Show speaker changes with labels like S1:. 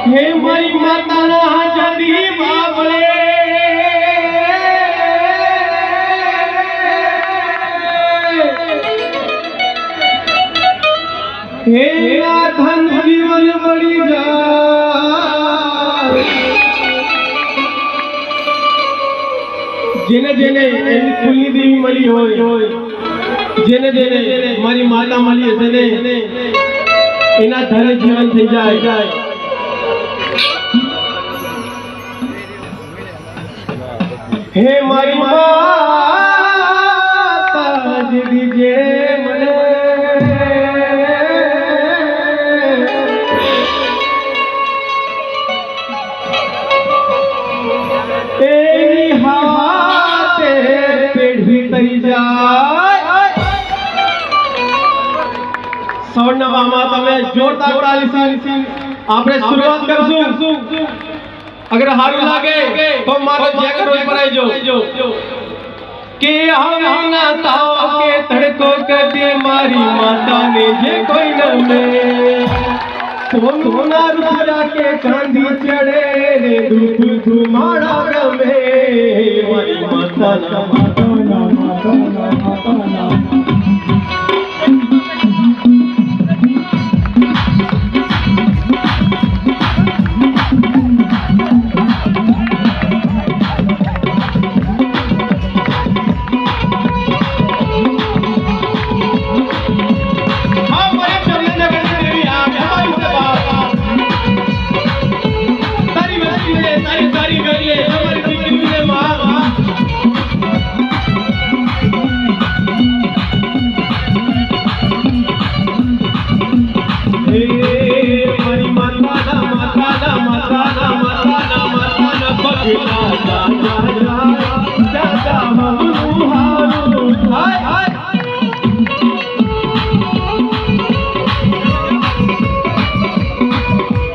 S1: હે મારી માતાના જદી બાબળે હે આ ધન જીવન મળી જાય જેને જેને એની કુલની દેવી મળી હોય જેને જેને મારી માતા મળી હશે ને એના ધન જીવન થઈ જાય હે મારી માતા જદી જે મને એની હાથે પેઢી થઈ જાય સૌનવામાં તમે જોરદાર તાળી આપણે શરૂઆત કરશું अगर हारू लागे तो मारो जैकेट रोज बनाइजो के हम ना ताओ के तड़को कदे मारी माता ने जे कोई न में सोना रुपया के चांदी चढ़े रे धूप धुमाड़ा गमे मारी माता ना